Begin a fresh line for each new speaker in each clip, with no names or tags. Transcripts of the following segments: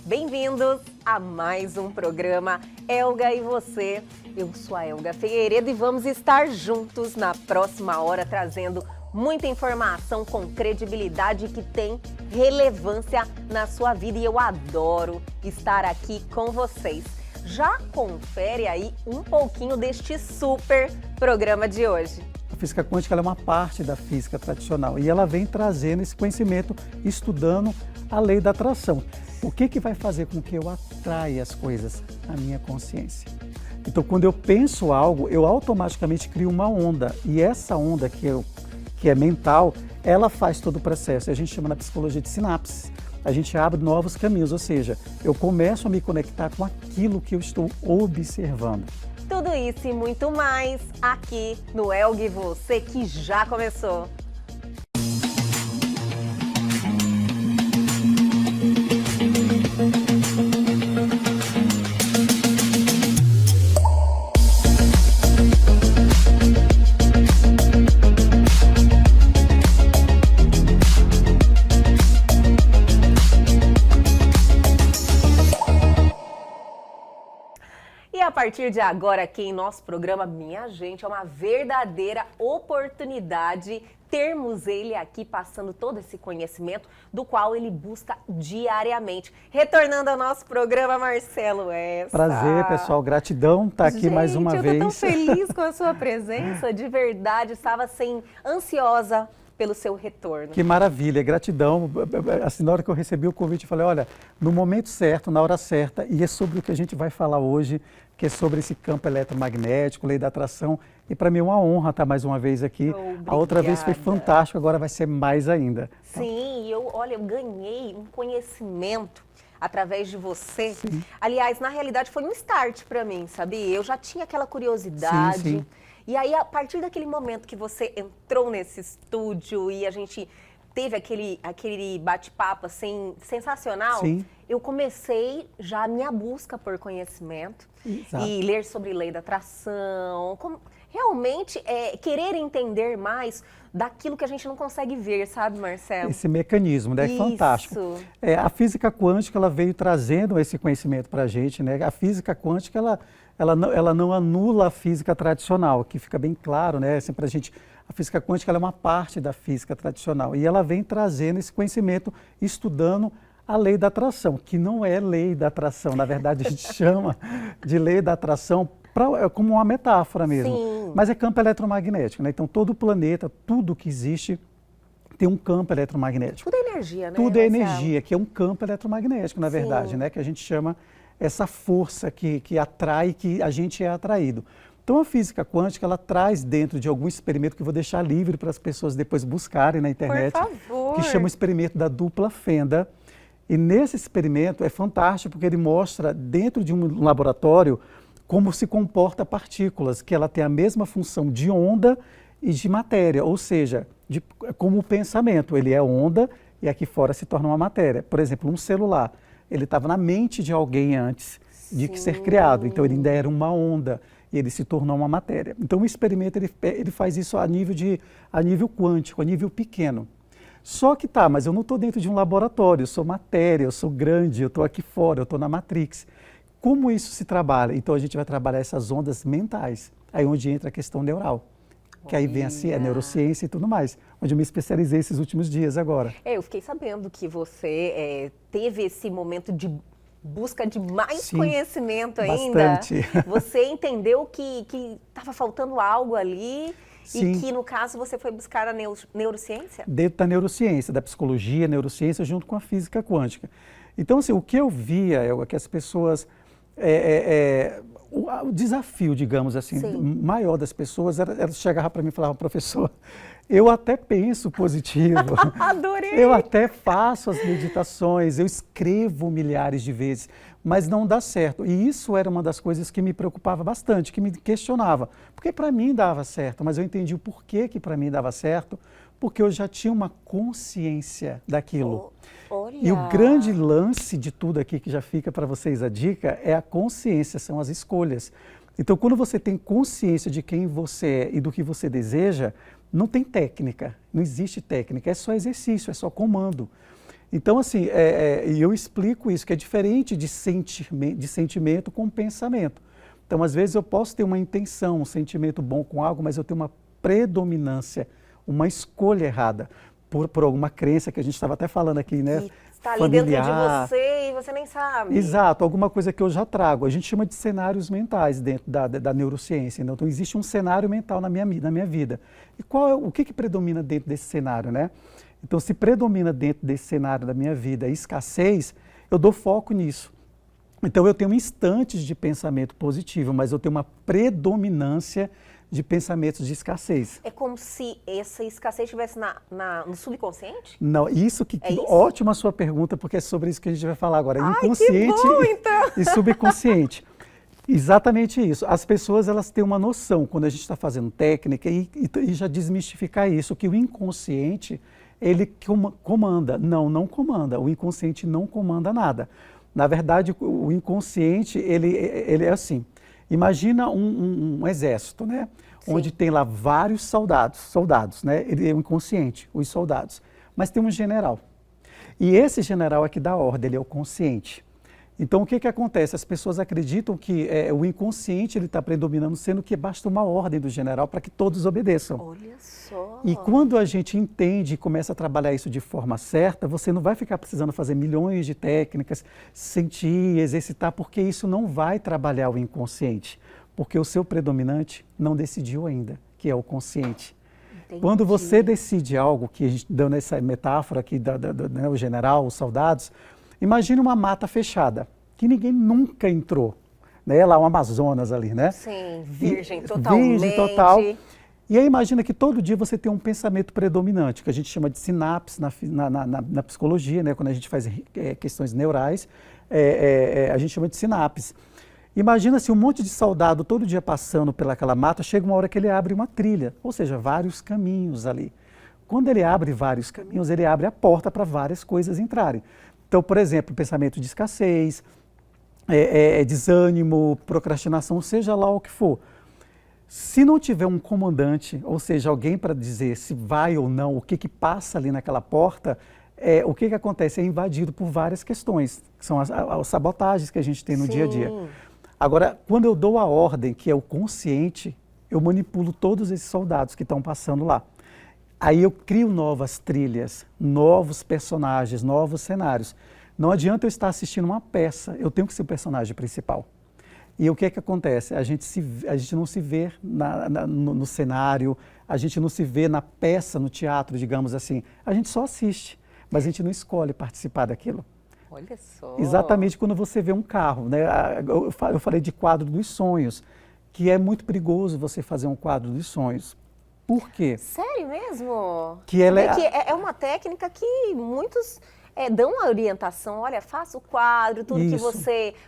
Bem-vindos a mais um programa Elga e Você. Eu sou a Elga Figueiredo e vamos estar juntos na próxima hora trazendo muita informação com credibilidade que tem relevância na sua vida e eu adoro estar aqui com vocês. Já confere aí um pouquinho deste super programa de hoje.
A física quântica ela é uma parte da física tradicional e ela vem trazendo esse conhecimento, estudando a lei da atração. O que vai fazer com que eu atraia as coisas? A minha consciência. Então, quando eu penso algo, eu automaticamente crio uma onda. E essa onda que é mental, ela faz todo o processo. A gente chama na psicologia de sinapses. A gente abre novos caminhos, ou seja, eu começo a me conectar com aquilo que eu estou observando.
Tudo isso e muito mais aqui no Elga e Você, que já começou. E a partir de agora, aqui em nosso programa, minha gente, é uma verdadeira oportunidade termos ele aqui passando todo esse conhecimento do qual ele busca diariamente. Retornando ao nosso programa, Marcelo Essa.
Prazer, pessoal. Gratidão estar aqui mais uma vez.
Eu tô tão feliz com a sua presença, de verdade. Estava assim, ansiosa pelo seu retorno.
Que maravilha, gratidão. Assim, na hora que eu recebi o convite, eu falei, olha, no momento certo, na hora certa, e é sobre o que a gente vai falar hoje, que é sobre esse campo eletromagnético, lei da atração, e para mim é uma honra estar mais uma vez aqui. A outra vez foi fantástico, agora vai ser mais ainda.
Sim, eu ganhei um conhecimento através de você.
Sim.
Aliás, na realidade foi um start para mim, sabia? Eu já tinha aquela curiosidade.
Sim.
E aí, a partir daquele momento que você entrou nesse estúdio e a gente teve aquele bate-papo assim, sensacional,
Sim.
eu comecei já a minha busca por conhecimento.
Exato.
E ler sobre lei da atração, realmente querer entender mais daquilo que a gente não consegue ver, sabe, Marcelo?
Esse mecanismo, né? É fantástico. A física quântica, ela veio trazendo esse conhecimento para a gente, né? A física quântica, ela não anula a física tradicional, que fica bem claro, né? Sempre a física quântica ela é uma parte da física tradicional e ela vem trazendo esse conhecimento, estudando a lei da atração, que não é lei da atração, na verdade a gente chama de lei da atração como uma metáfora mesmo,
Sim.
Mas é campo eletromagnético, né? Então todo o planeta, tudo que existe tem um campo eletromagnético.
Tudo é energia, né?
Tudo é energia, que é um campo eletromagnético, na verdade, né? Que a gente chama essa força que atrai, que a gente é atraído. Então a física quântica, ela traz dentro de algum experimento que eu vou deixar livre para as pessoas depois buscarem na internet,
Por favor.
que chama o experimento da dupla fenda. E nesse experimento é fantástico porque ele mostra dentro de um laboratório como se comporta partículas, que ela tem a mesma função de onda e de matéria, ou seja, como o pensamento, ele é onda e aqui fora se torna uma matéria. Por exemplo, um celular, ele estava na mente de alguém antes de ser criado, então ele ainda era uma onda e ele se tornou uma matéria. Então o experimento ele faz isso a nível quântico, a nível pequeno. Só que mas eu não estou dentro de um laboratório, eu sou matéria, eu sou grande, eu estou aqui fora, eu estou na Matrix. Como isso se trabalha? Então a gente vai trabalhar essas ondas mentais, aí onde entra a questão neural. Que aí vem a neurociência e tudo mais, onde eu me especializei esses últimos dias agora.
Eu fiquei sabendo que você teve esse momento de busca de mais conhecimento ainda.
Bastante.
Você entendeu que estava faltando algo ali.
Sim.
E que, no caso, você foi buscar a neurociência?
Dentro da neurociência, da psicologia, neurociência, junto com a física quântica. Então, assim, o que eu via é que as pessoas... o desafio, digamos assim, maior das pessoas era chegar para mim e falar, professor, eu até penso positivo.
Adorei!
Eu até faço as meditações, eu escrevo milhares de vezes, mas não dá certo. E isso era uma das coisas que me preocupava bastante, que me questionava. Porque para mim dava certo, mas eu entendi o porquê que para mim dava certo, porque eu já tinha uma consciência daquilo.
Olha.
E o grande lance de tudo aqui, que já fica para vocês a dica, é a consciência, são as escolhas. Então, quando você tem consciência de quem você é e do que você deseja, não tem técnica, não existe técnica, é só exercício, é só comando. Então, assim, e eu explico isso, que é diferente de sentimento com pensamento. Então, às vezes eu posso ter uma intenção, um sentimento bom com algo, mas eu tenho uma predominância, uma escolha errada, por alguma crença que a gente estava até falando aqui, né?
Que está ali
familiar.
dentro de você e você nem sabe.
Exato, alguma coisa que eu já trago. A gente chama de cenários mentais dentro da neurociência. Então, existe um cenário mental na minha vida. E o que predomina dentro desse cenário, né? Então, se predomina dentro desse cenário da minha vida a escassez, eu dou foco nisso. Então, eu tenho instantes de pensamento positivo, mas eu tenho uma predominância de pensamentos de escassez.
É como se essa escassez estivesse no subconsciente?
Não, isso
isso?
Ótima a sua pergunta, porque é sobre isso que a gente vai falar agora.
Ai,
Inconsciente
que bom, então.
e subconsciente. Exatamente isso. As pessoas, elas têm uma noção, quando a gente está fazendo técnica, e já desmistificar isso, que o inconsciente, ele comanda. Não comanda. O inconsciente não comanda nada. Na verdade, o inconsciente, ele é assim. Imagina um exército, né? Sim. Onde tem lá vários soldados, né? Ele é o inconsciente, os soldados. Mas tem um general. E esse general é que dá ordem, ele é o consciente. Então, o que acontece? As pessoas acreditam que o inconsciente está predominando, sendo que basta uma ordem do general para que todos obedeçam.
Olha só!
E quando a gente entende e começa a trabalhar isso de forma certa, você não vai ficar precisando fazer milhões de técnicas, sentir, exercitar, porque isso não vai trabalhar o inconsciente. Porque o seu predominante não decidiu ainda, que é o consciente. Entendi. Quando você decide algo, que a gente deu nessa metáfora aqui, né, o general, os soldados, imagine uma mata fechada, que ninguém nunca entrou, né? Lá o Amazonas ali, né?
Sim, virgem totalmente.
Virgem total. E aí imagina que todo dia você tem um pensamento predominante, que a gente chama de sinapse na psicologia, né? Quando a gente faz questões neurais, a gente chama de sinapse. Imagina se um monte de soldado todo dia passando pelaquela mata, chega uma hora que ele abre uma trilha, ou seja, vários caminhos ali. Quando ele abre vários caminhos, ele abre a porta para várias coisas entrarem. Então, por exemplo, pensamento de escassez, desânimo, procrastinação, seja lá o que for. Se não tiver um comandante, ou seja, alguém para dizer se vai ou não, o que passa ali naquela porta, o que acontece? É invadido por várias questões, que são as sabotagens que a gente tem no dia a dia. Agora, quando eu dou a ordem, que é o consciente, eu manipulo todos esses soldados que estão passando lá. Aí eu crio novas trilhas, novos personagens, novos cenários. Não adianta eu estar assistindo uma peça, eu tenho que ser o personagem principal. E o que acontece? A gente não se vê no cenário, a gente não se vê na peça, no teatro, digamos assim. A gente só assiste, mas a gente não escolhe participar daquilo.
Olha só!
Exatamente quando você vê um carro, né? Eu falei de quadro dos sonhos, que é muito perigoso você fazer um quadro dos sonhos. Por quê?
Sério mesmo?
Que ela
é uma técnica que muitos dão a orientação, olha, faça o quadro, tudo
Isso.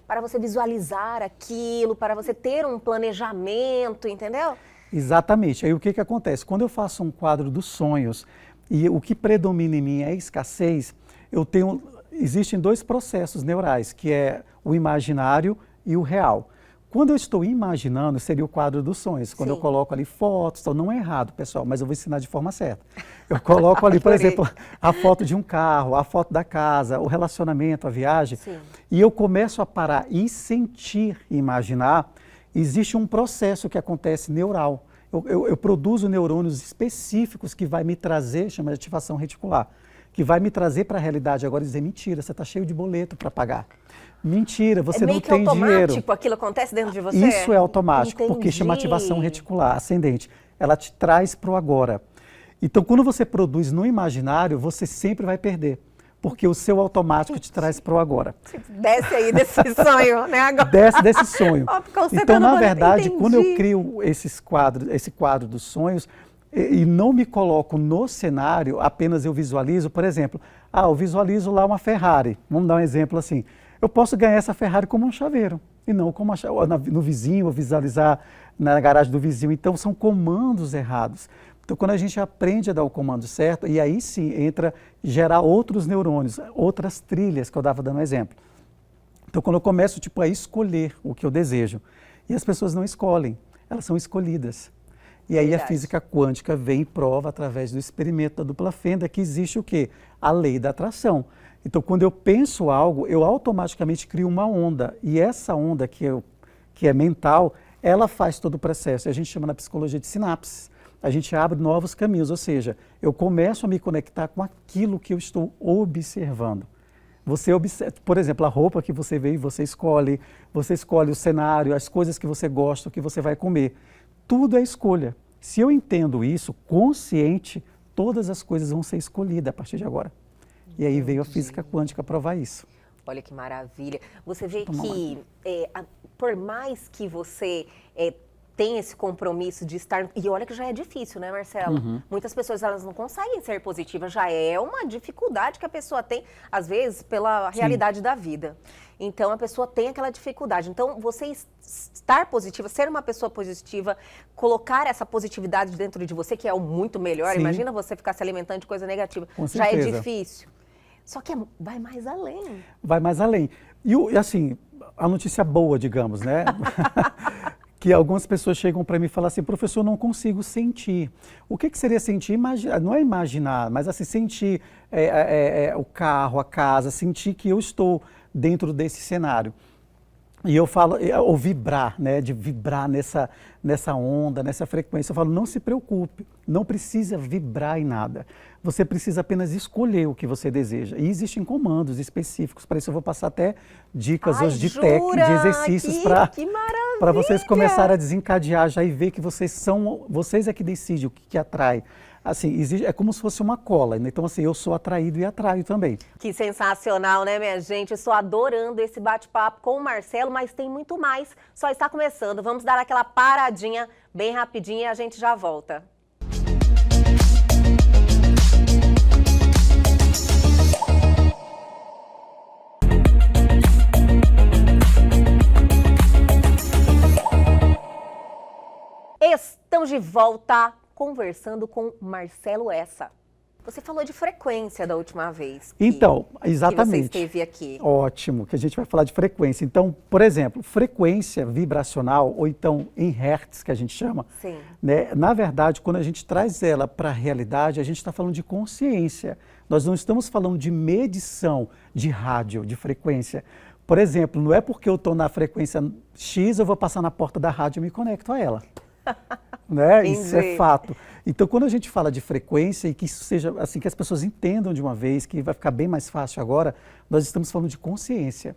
para você visualizar aquilo, para você ter um planejamento, entendeu?
Exatamente. Aí o que acontece? Quando eu faço um quadro dos sonhos e o que predomina em mim é a escassez, existem dois processos neurais, que é o imaginário e o real. Quando eu estou imaginando, seria o quadro dos sonhos. Quando eu coloco ali fotos, então não é errado, pessoal, mas eu vou ensinar de forma certa. Eu coloco ali, por exemplo, a foto de um carro, a foto da casa, o relacionamento, a viagem, e eu começo a parar e sentir e imaginar, existe um processo que acontece neural. Eu produzo neurônios específicos que vai me trazer, chama de ativação reticular, que vai me trazer para a realidade agora e dizer, mentira, você está cheio de boleto para pagar. Mentira, você não tem dinheiro. É meio que automático,
aquilo acontece dentro de você?
Isso é automático, porque chama ativação reticular ascendente. Ela te traz para o agora. Então, quando você produz no imaginário, você sempre vai perder, porque o seu automático te traz para o agora.
Desce aí desse sonho, né? Agora.
Desce desse sonho. Então, na verdade, quando eu crio esse quadro dos sonhos, e não me coloco no cenário, apenas eu visualizo, por exemplo, eu visualizo lá uma Ferrari, vamos dar um exemplo assim. Eu posso ganhar essa Ferrari como um chaveiro, e não como no vizinho, ou visualizar na garagem do vizinho. Então, são comandos errados. Então, quando a gente aprende a dar o comando certo, e aí sim entra gerar outros neurônios, outras trilhas, que eu estava dando um exemplo. Então, quando eu começo a escolher o que eu desejo, e as pessoas não escolhem, elas são escolhidas. E aí a física quântica vem e prova, através do experimento da dupla fenda, que existe o quê? A lei da atração. Então, quando eu penso algo, eu automaticamente crio uma onda. E essa onda que é mental, ela faz todo o processo. A gente chama na psicologia de sinapses. A gente abre novos caminhos, ou seja, eu começo a me conectar com aquilo que eu estou observando. Você observa, por exemplo, a roupa que você vê e você escolhe o cenário, as coisas que você gosta, o que você vai comer. Tudo é escolha. Se eu entendo isso, consciente, todas as coisas vão ser escolhidas a partir de agora. E aí veio a física quântica provar isso.
Olha que maravilha. Você vê que, por mais que você tenha esse compromisso de estar... E olha que já é difícil, né, Marcelo? Muitas pessoas, elas não conseguem ser positivas. Já é uma dificuldade que a pessoa tem, às vezes, pela realidade da vida. Então, a pessoa tem aquela dificuldade. Então, você estar positiva, ser uma pessoa positiva, colocar essa positividade dentro de você, que é o muito melhor. Sim. Imagina você ficar se alimentando de coisa negativa.
Com
já
certeza.
é difícil. Só que vai mais além.
Vai mais além. E assim, a notícia boa, digamos, né? Que algumas pessoas chegam para mim e falam assim, professor, eu não consigo sentir. O que seria sentir? Não é imaginar, mas assim, sentir o carro, a casa, sentir que eu estou dentro desse cenário. E eu falo, ou vibrar, né, de vibrar nessa onda, nessa frequência. Eu falo, não se preocupe, não precisa vibrar em nada. Você precisa apenas escolher o que você deseja. E existem comandos específicos, para isso eu vou passar até dicas hoje de técnicas, de exercícios para vocês começarem a desencadear já e ver que vocês é que decidem o que atrai. Assim, é como se fosse uma cola, né? Então assim, eu sou atraído e atraio também.
Que sensacional, né, minha gente? Estou adorando esse bate-papo com o Marcelo, mas tem muito mais. Só está começando. Vamos dar aquela paradinha bem rapidinho e a gente já volta. Estamos de volta conversando com Marcelo Essa. Você falou de frequência da última vez.
Então, exatamente.
Que você esteve aqui.
Ótimo, que a gente vai falar de frequência. Então, por exemplo, frequência vibracional, ou então em hertz, que a gente chama.
Sim.
Né? Na verdade, quando a gente traz ela para a realidade, a gente está falando de consciência. Nós não estamos falando de medição de rádio, de frequência. Por exemplo, não é porque eu estou na frequência X, eu vou passar na porta da rádio e me conecto a ela. Né? Isso é fato. Então, quando a gente fala de frequência e que isso seja assim, que as pessoas entendam de uma vez, que vai ficar bem mais fácil agora, nós estamos falando de consciência.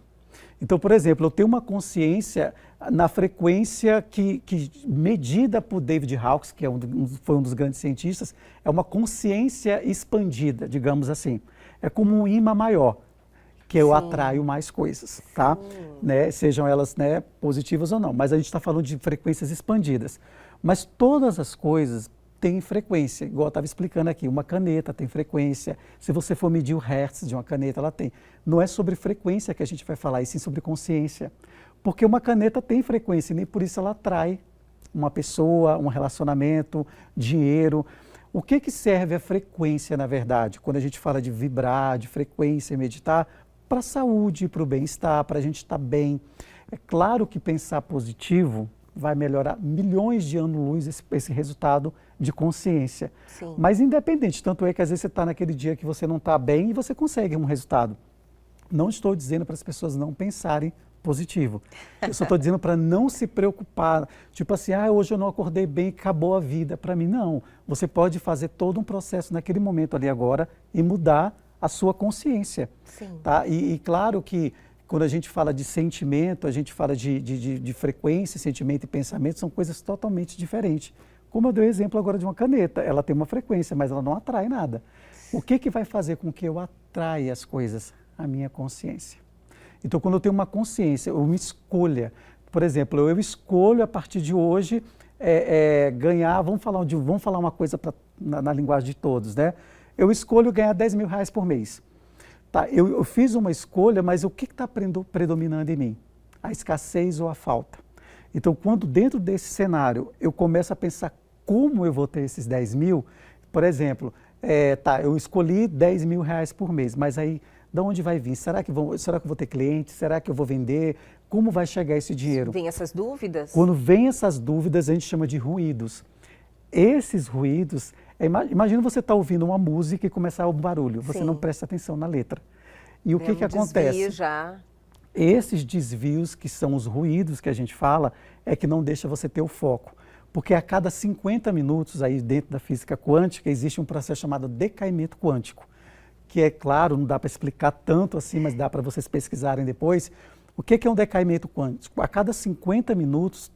Então, por exemplo, eu tenho uma consciência na frequência que medida por David Hawkes, que foi um dos grandes cientistas, é uma consciência expandida, digamos assim. É como um imã maior, que eu atraio mais coisas, tá? Né? Sejam elas, né, positivas ou não. Mas a gente está falando de frequências expandidas. Mas todas as coisas têm frequência, igual eu estava explicando aqui. Uma caneta tem frequência. Se você for medir o hertz de uma caneta, ela tem. Não é sobre frequência que a gente vai falar, e sim sobre consciência. Porque uma caneta tem frequência e nem por isso ela atrai uma pessoa, um relacionamento, dinheiro. O que serve a frequência, na verdade? Quando a gente fala de vibrar, de frequência, meditar, para a saúde, para o bem-estar, para a gente estar bem. É claro que pensar positivo vai melhorar milhões de anos-luz esse resultado de consciência.
Sim.
Mas independente, tanto é que às vezes você está naquele dia que você não está bem e você consegue um resultado. Não estou dizendo para as pessoas não pensarem positivo. Eu só estou dizendo para não se preocupar, tipo assim, hoje eu não acordei bem, acabou a vida. Para mim, não. Você pode fazer todo um processo naquele momento ali agora e mudar a sua consciência.
Sim.
Tá? E claro que quando a gente fala de sentimento, a gente fala de frequência, sentimento e pensamento, são coisas totalmente diferentes. Como eu dei o exemplo agora de uma caneta, ela tem uma frequência, mas ela não atrai nada. O que vai fazer com que eu atraia as coisas? A minha consciência. Então, quando eu tenho uma consciência, eu me escolha. Por exemplo, eu escolho a partir de hoje ganhar, vamos falar uma coisa na linguagem de todos, né? Eu escolho ganhar R$10.000 por mês. Tá, eu fiz uma escolha, mas o que está predominando em mim? A escassez ou a falta? Então, quando dentro desse cenário eu começo a pensar como eu vou ter esses 10 mil, por exemplo, eu escolhi R$10.000 por mês, mas aí de onde vai vir? Será que eu vou ter cliente? Será que eu vou vender? Como vai chegar esse dinheiro?
Vem essas dúvidas?
Quando vem essas dúvidas, a gente chama de ruídos. Esses ruídos, imagina você estar ouvindo uma música e começar um barulho, você não presta atenção na letra. E o que acontece?
Desvio já.
Esses desvios, que são os ruídos que a gente fala, é que não deixa você ter o foco. Porque a cada 50 minutos, aí dentro da física quântica, existe um processo chamado decaimento quântico, que é claro, não dá para explicar tanto assim, mas dá para vocês pesquisarem depois. O que é um decaimento quântico? A cada 50 minutos,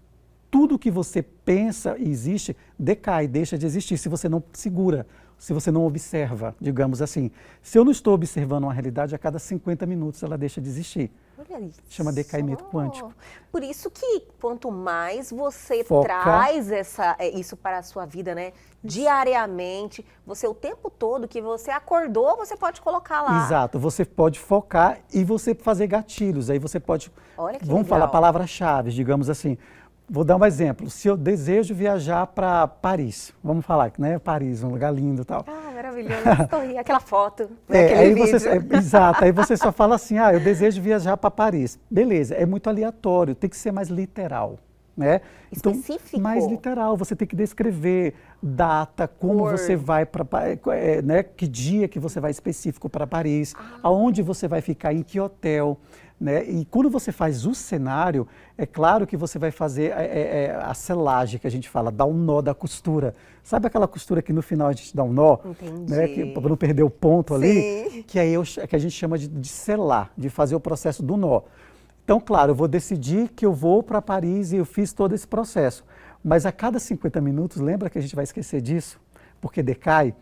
tudo que você pensa e existe decai, deixa de existir, se você não segura, se você não observa, digamos assim. Se eu não estou observando uma realidade, a cada 50 minutos ela deixa de existir.
Olha isso.
Chama decaimento quântico.
Por isso que quanto mais você
Foca.
traz isso para a sua vida, né? Diariamente, você o tempo todo que você acordou, você pode colocar lá.
Exato, você pode focar e você fazer gatilhos. Aí você pode,
Olha que
vamos
legal.
falar palavras-chave, digamos assim. Vou dar um exemplo. Se eu desejo viajar para Paris, vamos falar, né? Paris, um lugar lindo e tal.
Ah, maravilhoso. Aquela foto, né? Aquele
Aí
vídeo.
exato, aí você só fala assim, eu desejo viajar para Paris. Beleza, é muito aleatório, tem que ser mais literal, né?
Específico.
Então, mais literal, você tem que descrever data, como
Cor.
você vai para, né? Que dia que você vai específico para Paris, aonde você vai ficar, em que hotel, né? E quando você faz o cenário, é claro que você vai fazer a selagem, que a gente fala, dar um nó da costura. Sabe aquela costura que no final a gente dá um nó?
Entendi.
Né? Para não perder o ponto ali,
Sim.
que aí que a gente chama de selar, de fazer o processo do nó. Então, claro, eu vou decidir que eu vou para Paris e eu fiz todo esse processo. Mas a cada 50 minutos, lembra que a gente vai esquecer disso? Porque decai.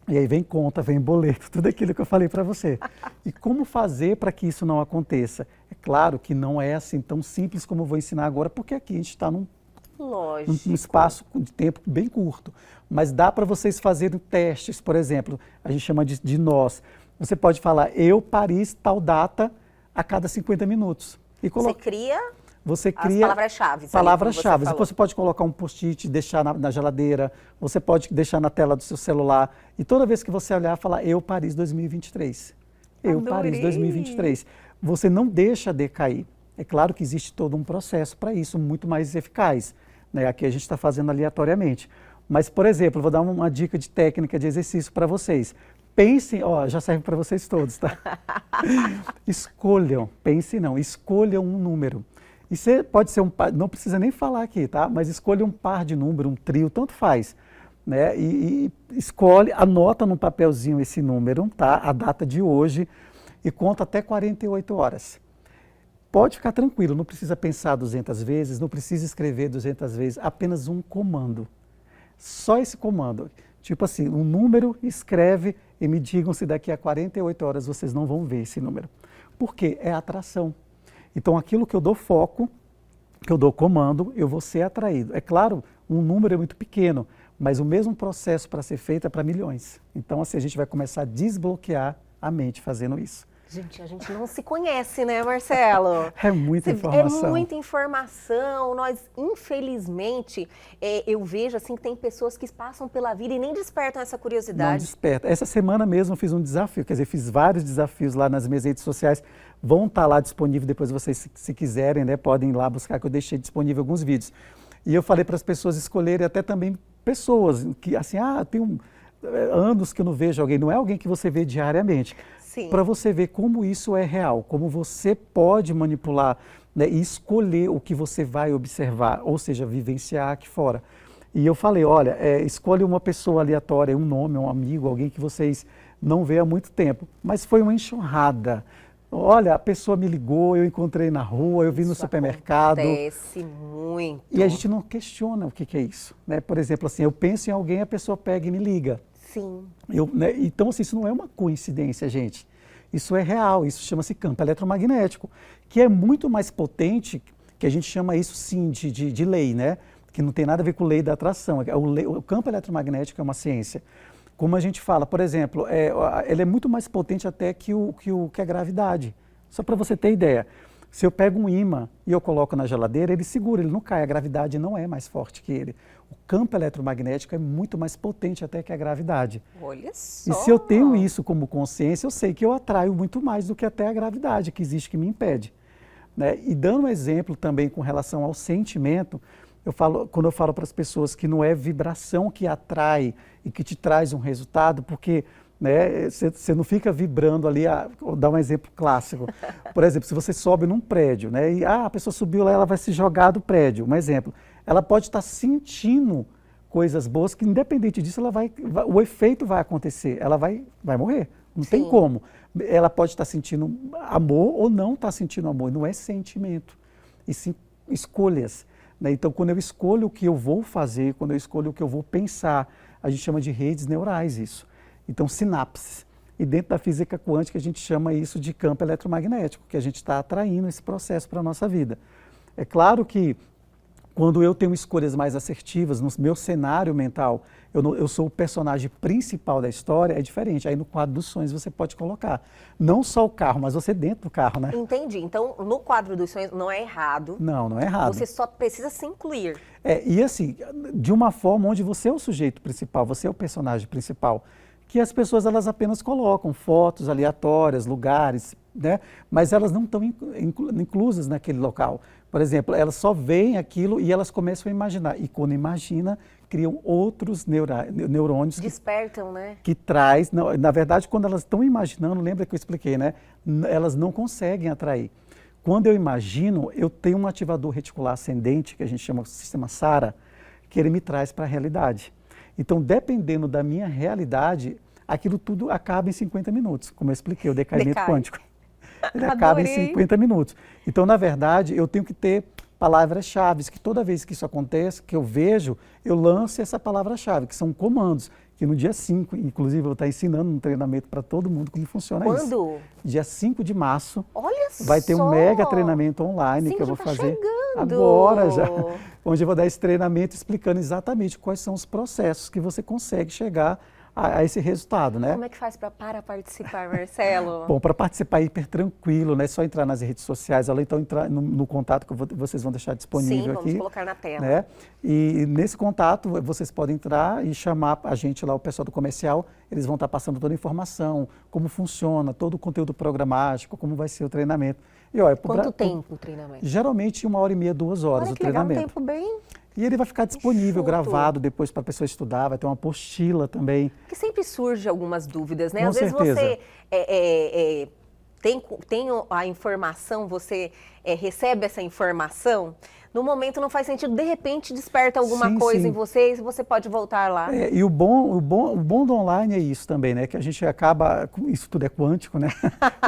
E aí vem conta, vem boleto, tudo aquilo que eu falei para você. E como fazer para que isso não aconteça? É claro que não é assim tão simples como eu vou ensinar agora, porque aqui a gente está num espaço de tempo bem curto. Mas dá para vocês fazerem testes, por exemplo, a gente chama de nós. Você pode falar, eu, Paris, tal data, a cada 50 minutos. E Você cria
as palavras-chave.
Palavras-chave. Você pode colocar um post-it, deixar na geladeira, você pode deixar na tela do seu celular. E toda vez que você olhar, falar, eu, Paris 2023. Eu,
Adorei.
Paris 2023. Você não deixa decair. É claro que existe todo um processo para isso, muito mais eficaz. Né? Aqui a gente está fazendo aleatoriamente. Mas, por exemplo, vou dar uma dica de técnica de exercício para vocês. Pensem, já serve para vocês todos, tá? Escolham um número. E você pode ser não precisa nem falar aqui, tá? Mas escolha um par de número, um trio, tanto faz. Né? E escolhe, anota num papelzinho esse número, tá? A data de hoje, e conta até 48 horas. Pode ficar tranquilo, não precisa pensar 200 vezes, não precisa escrever 200 vezes, apenas um comando. Só esse comando. Tipo assim, um número, escreve e me digam se daqui a 48 horas vocês não vão ver esse número. Por quê? É atração. Então, aquilo que eu dou foco, que eu dou comando, eu vou ser atraído. É claro, um número é muito pequeno, mas o mesmo processo para ser feito é para milhões. Então, assim, a gente vai começar a desbloquear a mente fazendo isso.
Gente, a gente não se conhece, né, Marcelo?
É muita informação.
É muita informação. Nós, infelizmente, eu vejo assim que tem pessoas que passam pela vida e nem despertam essa curiosidade.
Não desperta. Essa semana mesmo eu fiz um desafio, quer dizer, fiz vários desafios lá nas minhas redes sociais. Vão estar lá disponíveis depois vocês, se quiserem, né, podem ir lá buscar, que eu deixei disponível alguns vídeos. E eu falei para as pessoas escolherem até também pessoas que, assim, tem anos que eu não vejo alguém, não é alguém que você vê diariamente. Para você ver como isso é real, como você pode manipular, né, e escolher o que você vai observar, ou seja, vivenciar aqui fora. E eu falei, olha, escolhe uma pessoa aleatória, um nome, um amigo, alguém que vocês não vê há muito tempo. Mas foi uma enxurrada. Olha, a pessoa me ligou, eu encontrei na rua, eu vi no supermercado.
Acontece muito.
E a gente não questiona o que é isso. Né? Por exemplo, assim, eu penso em alguém, a pessoa pega e me liga.
Sim.
Né? Então, assim, isso não é uma coincidência, gente. Isso é real, isso chama-se campo eletromagnético, que é muito mais potente, que a gente chama isso sim de lei, né? Que não tem nada a ver com lei da atração. O campo eletromagnético é uma ciência. Como a gente fala, por exemplo, ele é muito mais potente até que a gravidade. Só para você ter ideia. Se eu pego um ímã e eu coloco na geladeira, ele segura, ele não cai, a gravidade não é mais forte que ele. O campo eletromagnético é muito mais potente até que a gravidade.
Olha só!
E se eu tenho isso como consciência, eu sei que eu atraio muito mais do que até a gravidade que existe, que me impede. Né? E dando um exemplo também com relação ao sentimento, quando eu falo para as pessoas que não é vibração que atrai e que te traz um resultado, porque né? Você não fica vibrando ali, vou dar um exemplo clássico. Por exemplo, se você sobe num prédio, né? E a pessoa subiu lá, ela vai se jogar do prédio. Um exemplo, ela pode estar sentindo coisas boas que, independente disso, o efeito vai acontecer, ela vai morrer. Não tem como. Ela pode estar sentindo amor ou não estar sentindo amor. Não é sentimento, e sim escolhas, né? Então, quando eu escolho o que eu vou fazer, quando eu escolho o que eu vou pensar, a gente chama de redes neurais isso. Então, sinapses. E dentro da física quântica, a gente chama isso de campo eletromagnético, que a gente está atraindo esse processo para a nossa vida. É claro que, quando eu tenho escolhas mais assertivas no meu cenário mental, eu sou o personagem principal da história, é diferente. Aí no quadro dos sonhos você pode colocar não só o carro, mas você dentro do carro, né?
Entendi. Então, no quadro dos sonhos não é errado.
Não, não é errado.
Você só precisa se incluir.
E assim, de uma forma onde você é o sujeito principal, você é o personagem principal, que as pessoas elas apenas colocam fotos aleatórias, lugares, né? Mas elas não estão inclusas naquele local. Por exemplo, elas só veem aquilo e elas começam a imaginar. E quando imagina, criam outros neurônios.
Despertam, né?
Que traz, na verdade, quando elas estão imaginando, lembra que eu expliquei, né? Elas não conseguem atrair. Quando eu imagino, eu tenho um ativador reticular ascendente, que a gente chama de sistema SARA, que ele me traz para a realidade. Então, dependendo da minha realidade, aquilo tudo acaba em 50 minutos, como eu expliquei, o decaimento quântico. Ele acaba em 50 minutos. Então, na verdade, eu tenho que ter palavras-chave, que toda vez que isso acontece, que eu vejo, eu lanço essa palavra-chave, que são comandos, que no dia 5, inclusive, eu vou estar ensinando um treinamento para todo mundo como funciona isso.
Quando?
Dia 5 de março.
Olha
vai ter um mega treinamento online que eu vou fazer agora já, onde eu vou dar esse treinamento explicando exatamente quais são os processos que você consegue chegar a esse resultado, né?
Como é que faz para participar, Marcelo?
Bom, para participar é hiper tranquilo, né? É só entrar nas redes sociais, ou então entrar no contato que vocês vão deixar disponível aqui.
Sim, vamos colocar na tela.
Né? E nesse contato vocês podem entrar e chamar a gente lá, o pessoal do comercial, eles vão estar passando toda a informação, como funciona, todo o conteúdo programático, como vai ser o treinamento. E, olha,
quanto tempo o treinamento?
Geralmente 1h30, 2 horas.
Olha,
o
que
treinamento.
Legal, um tempo bem...
E ele vai ficar disponível, gravado, depois para a pessoa estudar, vai ter uma apostila também.
Porque sempre surge algumas dúvidas, né?
Com
Às vezes
certeza.
você tem a informação, você recebe essa informação, no momento não faz sentido, de repente desperta alguma coisa em você e você pode voltar lá.
E o bom do online é isso também, né? Que a gente acaba, isso tudo é quântico, né?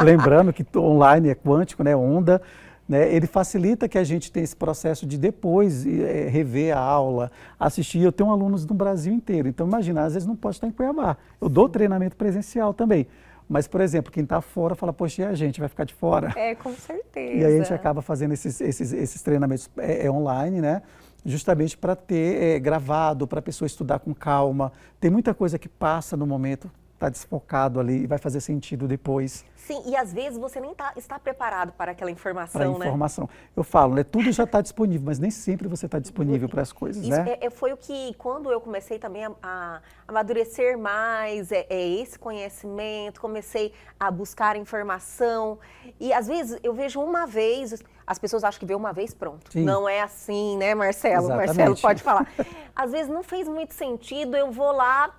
Lembrando que online é quântico, né? Onda. Né, ele facilita que a gente tenha esse processo de depois rever a aula, assistir. Eu tenho alunos do Brasil inteiro, então imagina, às vezes não pode estar em Cuiabá. Eu dou treinamento presencial também, mas, por exemplo, quem está fora fala, poxa, e a gente vai ficar de fora?
Com certeza.
E aí a gente acaba fazendo esses treinamentos online, né? Justamente para ter gravado, para a pessoa estudar com calma. Tem muita coisa que passa no momento, está desfocado ali e vai fazer sentido depois.
Sim, e às vezes você nem está preparado para aquela informação,
né? Informação. Eu falo, né? Tudo já está disponível, mas nem sempre você está disponível para as coisas,
isso,
né?
Foi o que, quando eu comecei também a amadurecer mais esse conhecimento, comecei a buscar informação, e às vezes eu vejo uma vez, as pessoas acham que vê uma vez, pronto. Sim. Não é assim, né, Marcelo?
Exatamente.
Marcelo pode falar. Às vezes não fez muito sentido, eu vou lá,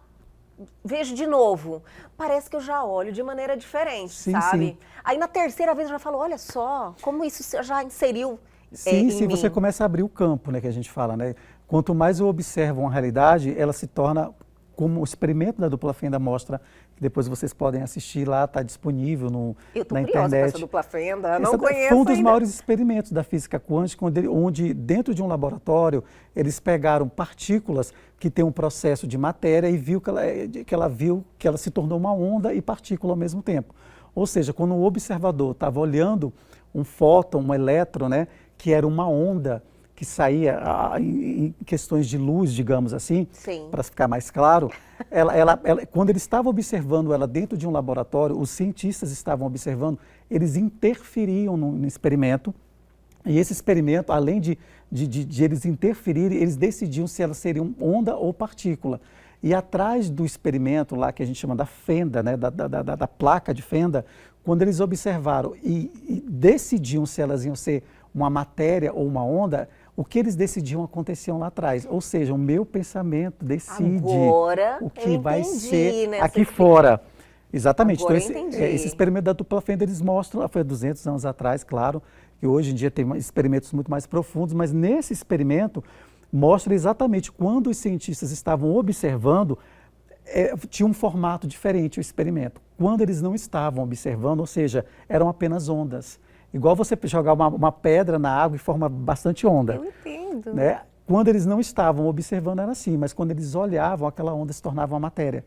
vejo de novo, parece que eu já olho de maneira diferente, sabe?
Sim.
Aí na terceira vez eu já falo, olha só, como isso já inseriu
em
mim.
Você começa a abrir o campo, né, que a gente fala, né? Quanto mais eu observo uma realidade, ela se torna, como o experimento da dupla fenda mostra, que depois vocês podem assistir lá, está disponível na internet.
Eu estou curiosa com essa dupla fenda, não conheço
Foi um dos
ainda.
maiores experimentos da física quântica, onde dentro de um laboratório, eles pegaram partículas que têm um processo de matéria e viu que ela se tornou uma onda e partícula ao mesmo tempo. Ou seja, quando o observador estava olhando um fóton, um elétron, né, que era uma onda que saía em questões de luz, digamos assim, para ficar mais claro, quando ele estava observando ela dentro de um laboratório, os cientistas estavam observando, eles interferiam no experimento, e esse experimento, além de eles interferirem, eles decidiam se elas seriam onda ou partícula. E atrás do experimento lá, que a gente chama da fenda, né, da placa de fenda, quando eles observaram e decidiam se elas iam ser uma matéria ou uma onda, o que eles decidiam aconteciam lá atrás. Ou seja, o meu pensamento decide
agora
o que vai ser
né,
aqui fora. Exatamente.
Agora
Então,
eu entendi.
esse experimento da dupla fenda, eles mostram, foi há 200 anos atrás, claro, que hoje em dia tem experimentos muito mais profundos, mas nesse experimento mostra exatamente quando os cientistas estavam observando, tinha um formato diferente o experimento. Quando eles não estavam observando, ou seja, eram apenas ondas. Igual você jogar uma pedra na água e forma bastante onda.
Eu entendo.
Né? Quando eles não estavam observando era assim, mas quando eles olhavam, aquela onda se tornava uma matéria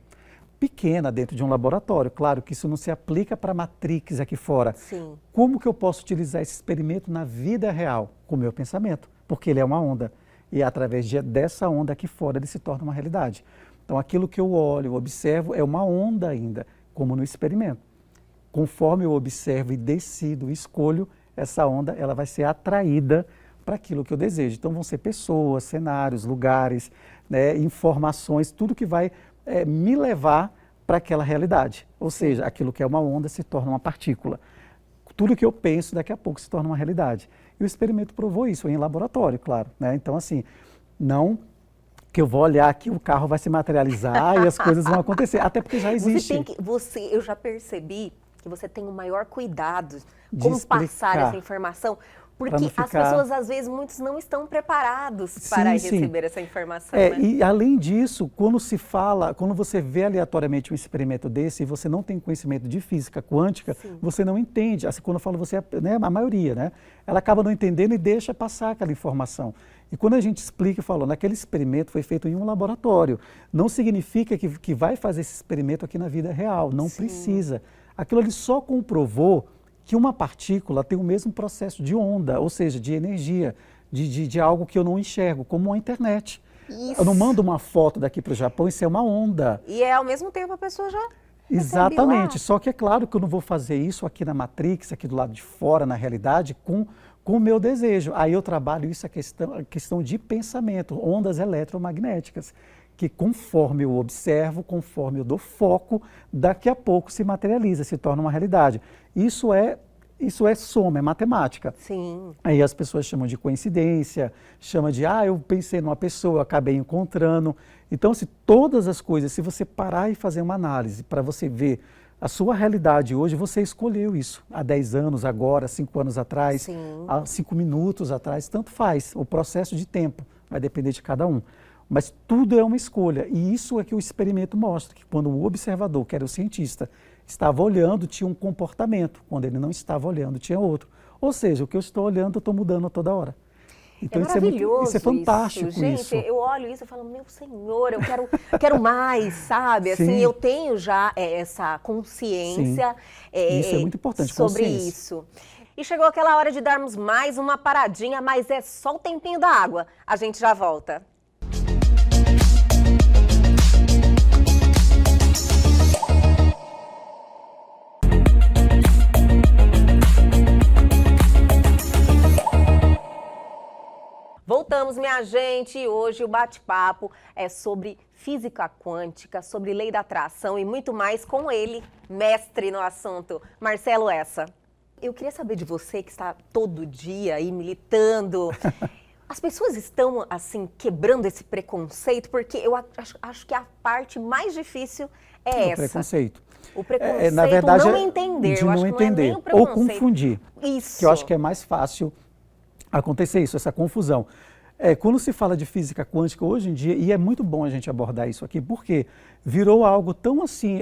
pequena dentro de um laboratório. Claro que isso não se aplica para a Matrix aqui fora.
Sim.
Como que eu posso utilizar esse experimento na vida real? Com o meu pensamento, porque ele é uma onda. E através dessa onda aqui fora ele se torna uma realidade. Então aquilo que eu olho, observo, é uma onda ainda, como no experimento. Conforme eu observo e decido, escolho, essa onda ela vai ser atraída para aquilo que eu desejo. Então vão ser pessoas, cenários, lugares, né, informações, tudo que vai me levar para aquela realidade. Ou seja, aquilo que é uma onda se torna uma partícula. Tudo que eu penso daqui a pouco se torna uma realidade. E o experimento provou isso em laboratório, claro. Né? Então assim, não que eu vou olhar que o carro vai se materializar e as coisas vão acontecer, até porque já existe.
Eu já percebi que você tem o maior cuidado
De
como
explicar.
passar essa informação, porque as pessoas, às vezes, muitos não estão preparados para receber essa informação. Né?
E além disso, quando você vê aleatoriamente um experimento desse e você não tem conhecimento de física quântica, sim, você não entende. Assim, quando eu falo você, né, a maioria, né, ela acaba não entendendo e deixa passar aquela informação. E quando a gente explica e fala, naquele experimento foi feito em um laboratório, não significa que vai fazer esse experimento aqui na vida real, não sim, precisa. Aquilo ali só comprovou que uma partícula tem o mesmo processo de onda, ou seja, de energia, de algo que eu não enxergo, como a internet. Isso. Eu não mando uma foto daqui para o Japão, isso é uma onda.
E ao mesmo tempo a pessoa já
exatamente, só que é claro que eu não vou fazer isso aqui na Matrix, aqui do lado de fora, na realidade, com o meu desejo. Aí eu trabalho isso, a questão de pensamento, ondas eletromagnéticas, que conforme eu observo, conforme eu dou foco, daqui a pouco se materializa, se torna uma realidade. Isso é soma, é matemática.
Sim.
Aí as pessoas chamam de coincidência, chamam de, eu pensei numa pessoa, acabei encontrando. Então, se todas as coisas, se você parar e fazer uma análise para você ver a sua realidade hoje, você escolheu isso há 10 anos, agora, 5 anos atrás,
sim,
há 5 minutos atrás, tanto faz. O processo de tempo vai depender de cada um. Mas tudo é uma escolha, e isso é que o experimento mostra, que quando o observador, que era o cientista, estava olhando, tinha um comportamento, quando ele não estava olhando, tinha outro. Ou seja, o que eu estou olhando, eu estou mudando a toda hora. Então,
isso
é fantástico.
Gente, eu olho isso e falo, meu Senhor, eu quero mais, sabe? Assim, eu tenho já essa consciência
isso é muito importante,
sobre isso. E chegou aquela hora de darmos mais uma paradinha, mas é só o tempinho da água. A gente já volta. Voltamos, minha gente, e hoje o bate-papo é sobre física quântica, sobre lei da atração e muito mais com ele, mestre no assunto, Marcelo Essa. Eu queria saber de você que está todo dia aí militando. As pessoas estão, assim, quebrando esse preconceito, porque eu acho que a parte mais difícil é essa.
Preconceito.
O preconceito,
na verdade,
não entender.
De
eu
não
acho
entender,
que não é nem o preconceito.
ou confundir.
Isso.
Que eu acho que é mais fácil acontecer isso, essa confusão. Quando se fala de física quântica hoje em dia, e é muito bom a gente abordar isso aqui, porque virou algo tão assim,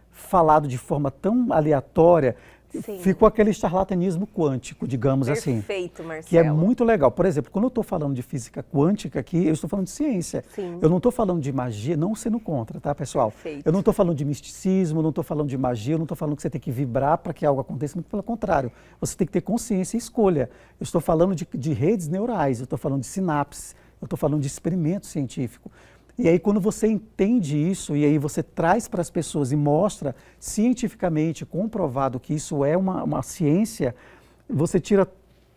falado de forma tão aleatória, sim, ficou aquele charlatanismo quântico, digamos assim.
Perfeito, Marcelo.
Que é muito legal. Por exemplo, quando eu estou falando de física quântica aqui, eu estou falando de ciência.
Sim.
Eu não estou falando de magia, não sendo contra, tá, pessoal?
Perfeito.
Eu não estou falando de misticismo, não estou falando de magia, eu não estou falando que você tem que vibrar para que algo aconteça, muito pelo contrário. Você tem que ter consciência e escolha. Eu estou falando de redes neurais, eu estou falando de sinapses, eu estou falando de experimento científico. E aí, quando você entende isso, e aí você traz para as pessoas e mostra cientificamente comprovado que isso é uma ciência, você tira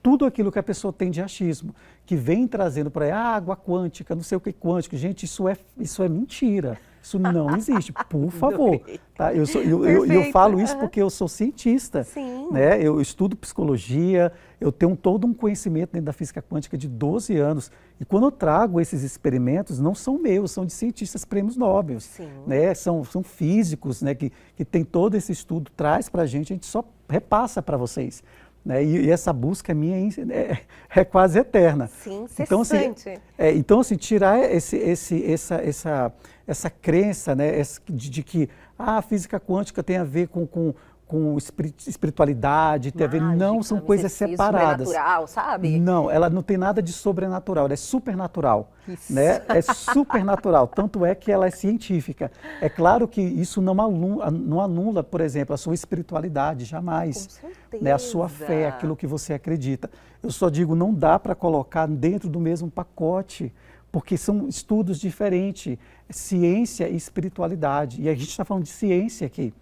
tudo aquilo que a pessoa tem de achismo, que vem trazendo para água quântica, não sei o que quântico. Gente, isso é mentira. Isso não existe, por favor. Tá? Eu
Perfeito,
falo isso porque eu sou cientista.
Sim.
Né? Eu estudo psicologia, eu tenho todo um conhecimento dentro da física quântica de 12 anos. E quando eu trago esses experimentos, não são meus, são de cientistas prêmios Nobel. Né? São físicos, né? que tem todo esse estudo, traz para a gente só repassa para vocês. Né? E essa busca minha é quase eterna.
Sim,
então, assim, tirar essa crença, né, de que a física quântica tem a ver com espiritualidade, tem a ver... Não, são coisas separadas.
Sobrenatural, sabe?
Não, ela não tem nada de sobrenatural, ela é supernatural. Né? É supernatural, tanto é que ela é científica. É claro que isso não anula, por exemplo, a sua espiritualidade, jamais.
Com certeza.
Né? A sua fé, aquilo que você acredita. Eu só digo, não dá para colocar dentro do mesmo pacote, porque são estudos diferentes, ciência e espiritualidade. E a gente está falando de ciência aqui.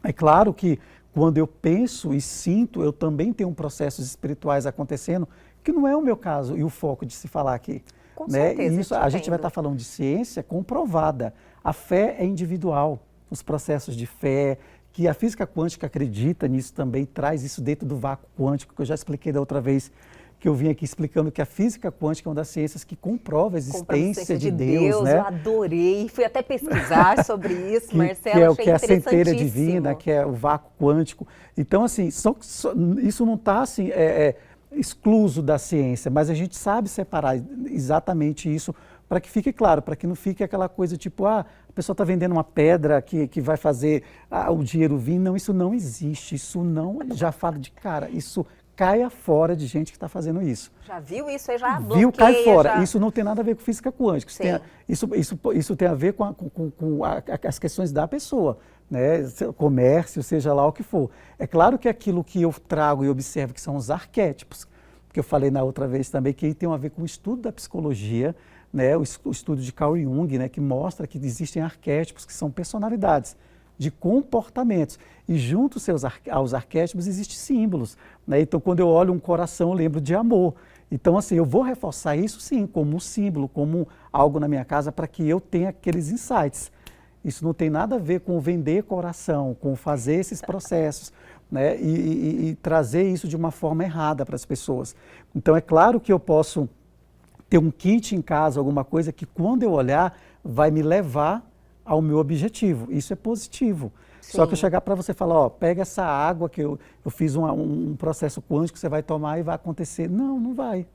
É claro que quando eu penso e sinto, eu também tenho processos espirituais acontecendo, que não é o meu caso e o foco de se falar aqui.
Com
né?
certeza,
E isso a gente vai estar falando de ciência comprovada. A fé é individual, os processos de fé, que a física quântica acredita nisso também, traz isso dentro do vácuo quântico, que eu já expliquei da outra vez, que eu vim aqui explicando que a física quântica é uma das ciências que comprova a existência de Deus, né?
Eu adorei, fui até pesquisar sobre isso, Marcelo,
que é a centelha divina, que é o vácuo quântico. Então, assim, isso não está assim, excluso da ciência, mas a gente sabe separar exatamente isso para que fique claro, para que não fique aquela coisa tipo, a pessoa está vendendo uma pedra que vai fazer o dinheiro vir. Não, isso não existe, isso não, já falo de cara, isso caia fora de gente que está fazendo isso.
Já viu isso? Aí já bloqueia.
Viu, cai fora.
Já...
Isso não tem nada a ver com física quântica. Isso tem a ver com as questões da pessoa, né? Comércio, seja lá o que for. É claro que aquilo que eu trago e observo, que são os arquétipos, que eu falei na outra vez também, que tem a ver com o estudo da psicologia, né? O estudo de Carl Jung, né? Que mostra que existem arquétipos que são personalidades de comportamentos. E junto aos arquétipos existem símbolos. Né? Então, quando eu olho um coração, eu lembro de amor. Então, assim, eu vou reforçar isso, sim, como um símbolo, como algo na minha casa, para que eu tenha aqueles insights. Isso não tem nada a ver com vender coração, com fazer esses processos, né? E trazer isso de uma forma errada para as pessoas. Então, é claro que eu posso ter um kit em casa, alguma coisa que, quando eu olhar, vai me levar ao meu objetivo. Isso é positivo. Sim. Só que eu chegar para você e falar, ó, pega essa água que eu fiz um processo quântico, você vai tomar e vai acontecer. Não, não vai.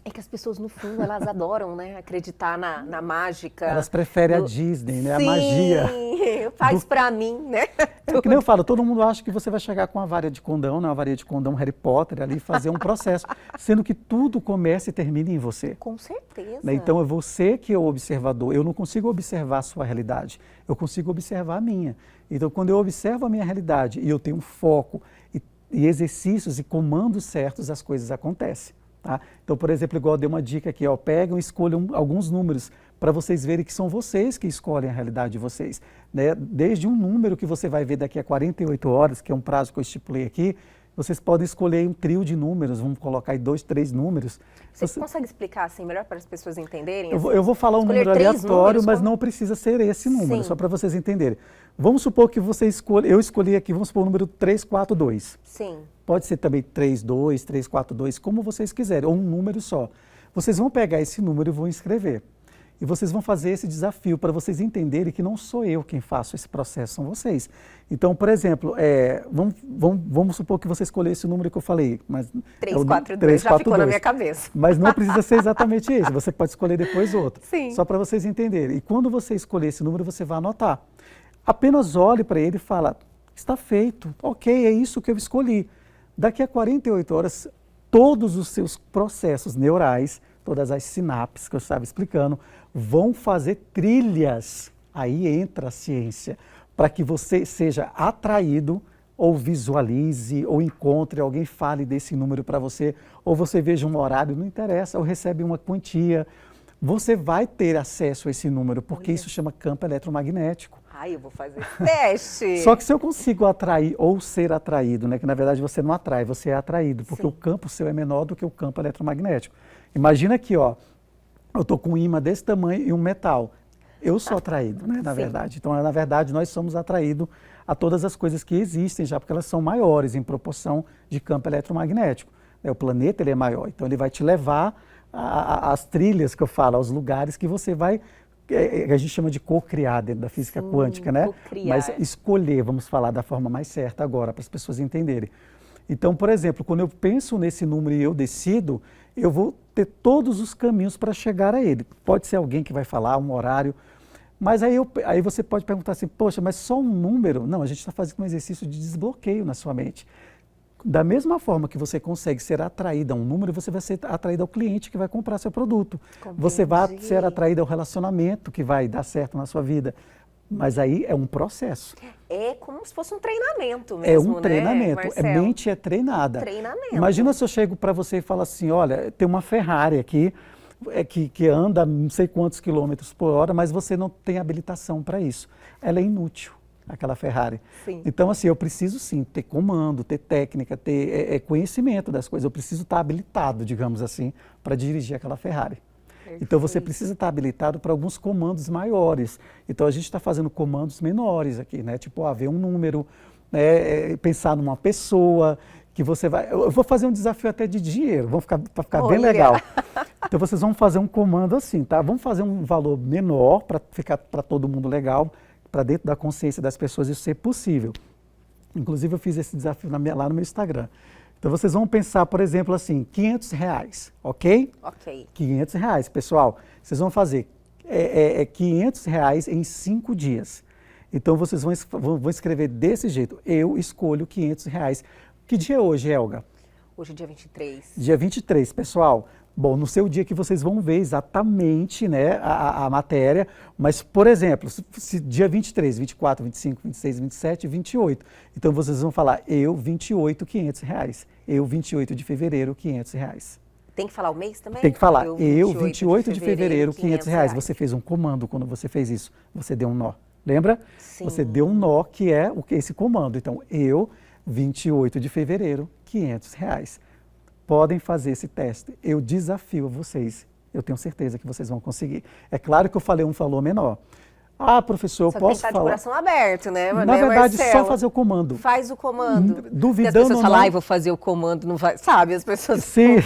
É que as pessoas, no fundo, elas adoram, né, acreditar na mágica.
Elas preferem a Disney, né,
Sim,
a magia.
Faz pra mim, né?
É que nem eu falo, todo mundo acha que você vai chegar com uma varinha de condão, né, uma varinha de condão Harry Potter ali, fazer um processo, sendo que tudo começa e termina em você.
Com certeza.
Né? Então é você que é o observador. Eu não consigo observar a sua realidade, eu consigo observar a minha. Então, quando eu observo a minha realidade e eu tenho um foco e exercícios e comandos certos, as coisas acontecem. Tá? Então, por exemplo, igual eu dei uma dica aqui, ó, pegam e escolham alguns números para vocês verem que são vocês que escolhem a realidade de vocês. Né? Desde um número que você vai ver daqui a 48 horas, que é um prazo que eu estipulei aqui, vocês podem escolher um trio de números, vamos colocar aí 2, 3 números.
Você consegue explicar assim melhor para as pessoas entenderem?
Eu vou falar um número aleatório, mas não precisa ser esse número, só para vocês entenderem. Vamos supor que eu escolhi aqui, vamos supor o número 342.
Sim.
Pode ser também 32, 342, como vocês quiserem, ou um número só. Vocês vão pegar esse número e vão escrever. E vocês vão fazer esse desafio para vocês entenderem que não sou eu quem faço esse processo, são vocês. Então, por exemplo, vamos supor que você escolheu esse número que eu falei. Mas
342, já ficou na minha cabeça.
Mas não precisa ser exatamente esse, você pode escolher depois outro.
Sim.
Só para vocês entenderem. E quando você escolher esse número, você vai anotar. Apenas olhe para ele e fala, está feito, ok, é isso que eu escolhi. Daqui a 48 horas, todos os seus processos neurais, todas as sinapses que eu estava explicando, vão fazer trilhas. Aí entra a ciência, para que você seja atraído, ou visualize, ou encontre, alguém fale desse número para você, ou você veja um horário, não interessa, ou recebe uma quantia. Você vai ter acesso a esse número, porque isso chama campo eletromagnético.
Ai, eu vou fazer esse teste.
Só que se eu consigo atrair ou ser atraído, né, que na verdade você não atrai, você é atraído, porque o campo seu é menor do que o campo eletromagnético. Imagina aqui, ó, eu estou com um ímã desse tamanho e um metal. Eu sou atraído, né, na verdade. Então, na verdade, nós somos atraídos a todas as coisas que existem já, porque elas são maiores em proporção de campo eletromagnético. O planeta, ele é maior, então ele vai te levar às trilhas que eu falo, aos lugares que você vai, a gente chama de co-criar dentro da física quântica, né? Mas escolher, vamos falar da forma mais certa agora, para as pessoas entenderem. Então, por exemplo, quando eu penso nesse número e eu decido, eu vou ter todos os caminhos para chegar a ele. Pode ser alguém que vai falar, um horário, mas aí você pode perguntar assim, poxa, mas só um número? Não, a gente está fazendo um exercício de desbloqueio na sua mente. Da mesma forma que você consegue ser atraído a um número, você vai ser atraído ao cliente que vai comprar seu produto. Entendi. Você vai ser atraído ao relacionamento que vai dar certo na sua vida. Mas aí é um processo.
É como se fosse um treinamento mesmo,
É um treinamento.
Né, Marcelo?
A mente é treinada.
Treinamento.
Imagina se eu chego para você e falo assim, olha, tem uma Ferrari aqui, que anda não sei quantos quilômetros por hora, mas você não tem habilitação para isso. Ela é inútil, aquela Ferrari. Sim. Então, assim, eu preciso sim ter comando, ter técnica, ter conhecimento das coisas. Eu preciso estar habilitado, digamos assim, para dirigir aquela Ferrari. Perfeito. Então, você precisa estar habilitado para alguns comandos maiores. Então, a gente está fazendo comandos menores aqui, né? Tipo, ver um número, né? Pensar numa pessoa que você vai... Eu vou fazer um desafio até de dinheiro, para ficar bem legal. Então, vocês vão fazer um comando assim, tá? Vamos fazer um valor menor para ficar para todo mundo legal, para dentro da consciência das pessoas isso ser possível. Inclusive, eu fiz esse desafio lá no meu Instagram. Então, vocês vão pensar, por exemplo, assim, R$500, ok?
Ok.
R$500, pessoal. Vocês vão fazer R$500 em 5 dias. Então, vocês vão escrever desse jeito. Eu escolho R$500. Que dia é hoje, Helga?
Hoje é dia 23.
Dia 23, pessoal. Bom, no seu dia que vocês vão ver exatamente, né, a matéria, mas, por exemplo, se dia 23, 24, 25, 26, 27, 28, então vocês vão falar, eu, 28, R$500. Eu, 28 de fevereiro, R$500.
Tem que falar o mês também?
Tem que falar, eu, 28 de fevereiro, R$500. Você fez um comando quando você fez isso, você deu um nó. Lembra? Sim. Você deu um nó, que é esse comando. Então, eu, 28 de fevereiro, R$500. Podem fazer esse teste. Eu desafio vocês. Eu tenho certeza que vocês vão conseguir. É claro que eu falei um valor menor. Ah, professor, eu posso falar...
de coração aberto, né?
Na verdade, Marcelo, só fazer o comando.
Faz o comando.
Duvidando
as pessoas
ou
falam,
não...
vou fazer o comando, não vai... Sabe, as pessoas...
Sim,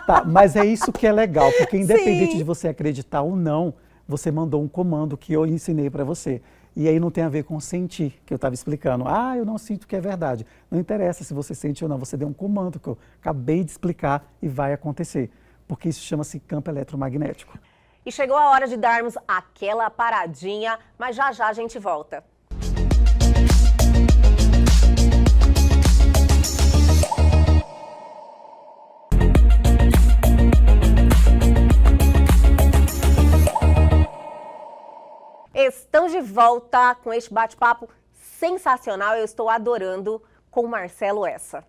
tá, mas é isso que é legal, porque independente de você acreditar ou não, você mandou um comando que eu ensinei para você. E aí não tem a ver com sentir, que eu estava explicando. Ah, eu não sinto que é verdade. Não interessa se você sente ou não, você deu um comando que eu acabei de explicar e vai acontecer. Porque isso chama-se campo eletromagnético.
E chegou a hora de darmos aquela paradinha, mas já já a gente volta. Estamos de volta com este bate-papo sensacional. Eu estou adorando com o Marcelo essa.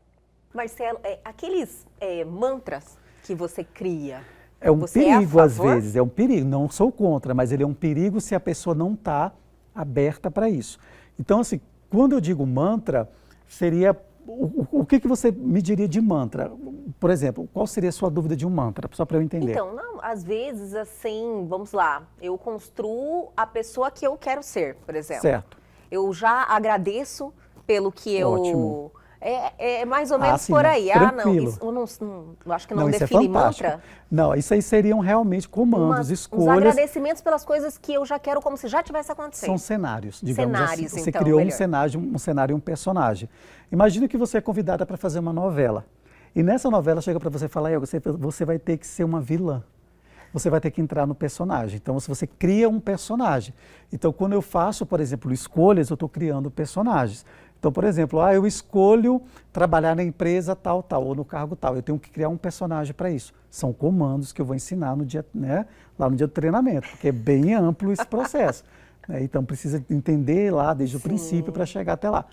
Marcelo, aqueles mantras que você cria...
É um perigo às vezes, é um perigo. Não sou contra, mas ele é um perigo se a pessoa não está aberta para isso. Então, assim, quando eu digo mantra, seria... O que você me diria de mantra? Por exemplo, qual seria a sua dúvida de um mantra? Só para eu entender.
Então, não, às vezes, assim, vamos lá, eu construo a pessoa que eu quero ser, por exemplo.
Certo.
Eu já agradeço pelo que
Ótimo.
É mais ou menos
sim,
por aí.
Tranquilo.
Isso, eu acho que não define
isso é fantástico.
mantra.
Não, isso aí seriam realmente comandos, escolhas.
Uns agradecimentos pelas coisas que eu já quero como se já tivesse acontecido.
São cenários, digamos assim. Você
então,
criou
melhor.
um cenário e um personagem. Imagina que você é convidada para fazer uma novela. E nessa novela chega para você e fala, você vai ter que ser uma vilã. Você vai ter que entrar no personagem. Então, se você cria um personagem. Então, quando eu faço, por exemplo, escolhas, eu estou criando personagens. Então, por exemplo, eu escolho trabalhar na empresa tal, ou no cargo tal. Eu tenho que criar um personagem para isso. São comandos que eu vou ensinar no dia, né, lá no dia do treinamento, porque é bem amplo esse processo. Né? Então, precisa entender lá desde o princípio para chegar até lá.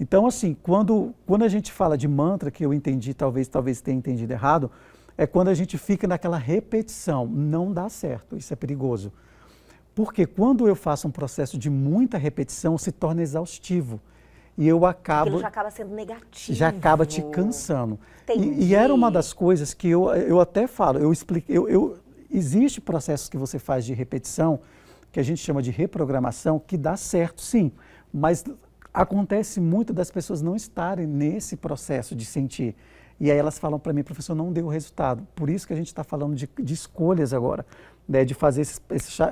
Então, assim, quando a gente fala de mantra, que eu entendi, talvez tenha entendido errado, é quando a gente fica naquela repetição. Não dá certo, isso é perigoso. Porque quando eu faço um processo de muita repetição, se torna exaustivo. E eu acabo...
Aquilo já acaba sendo negativo.
Já acaba te cansando. E era uma das coisas que eu até falo, existe processos que você faz de repetição que a gente chama de reprogramação, que dá certo sim, mas acontece muito das pessoas não estarem nesse processo de sentir. E aí elas falam para mim, professor, não deu resultado. Por isso que a gente está falando de escolhas agora, né, de fazer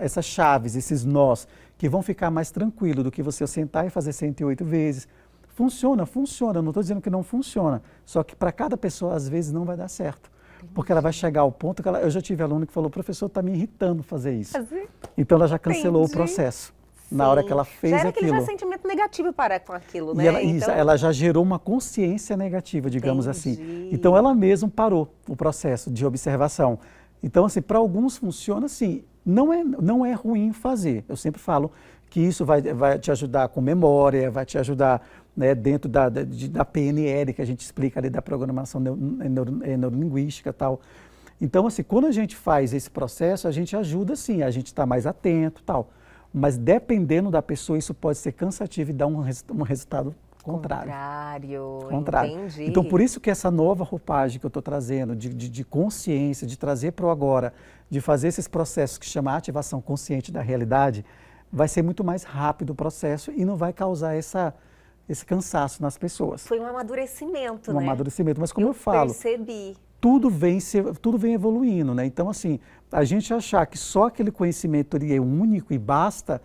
essas chaves, esses nós, que vão ficar mais tranquilo do que você sentar e fazer 108 vezes. Funciona, funciona, não estou dizendo que não funciona, só que para cada pessoa às vezes não vai dar certo. Porque ela vai chegar ao ponto que eu já tive aluno que falou, professor, está me irritando fazer isso. Então ela já cancelou o processo. Na hora que ela fez
já era
aquilo.
aquele sentimento negativo para com aquilo, né?
E ela já gerou uma consciência negativa, digamos assim. Então ela mesma parou o processo de observação. Então, assim, para alguns funciona assim. Não é ruim fazer. Eu sempre falo que isso vai te ajudar com memória, vai te ajudar, né, dentro da PNL, que a gente explica ali da programação neurolinguística e tal. Então, assim, quando a gente faz esse processo, a gente ajuda sim, a gente está mais atento e tal. Mas dependendo da pessoa, isso pode ser cansativo e dar um resultado contrário.
Entendi.
Então, por isso que essa nova roupagem que eu estou trazendo, de consciência, de trazer para o agora, de fazer esses processos que chama ativação consciente da realidade, vai ser muito mais rápido o processo e não vai causar esse cansaço nas pessoas.
Foi um amadurecimento, né?
Um amadurecimento, mas como eu falo...
percebi.
Tudo vem evoluindo, né? Então, assim, a gente achar que só aquele conhecimento ele é único e basta,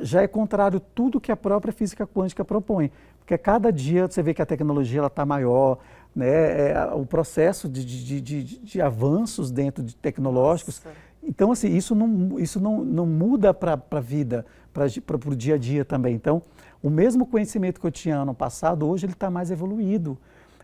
já é contrário a tudo que a própria física quântica propõe. Porque a cada dia você vê que a tecnologia está maior, né? O processo de avanços dentro de tecnológicos. Nossa. Então, assim, isso não muda para a vida, para o dia a dia também. Então, o mesmo conhecimento que eu tinha ano passado, hoje ele está mais evoluído.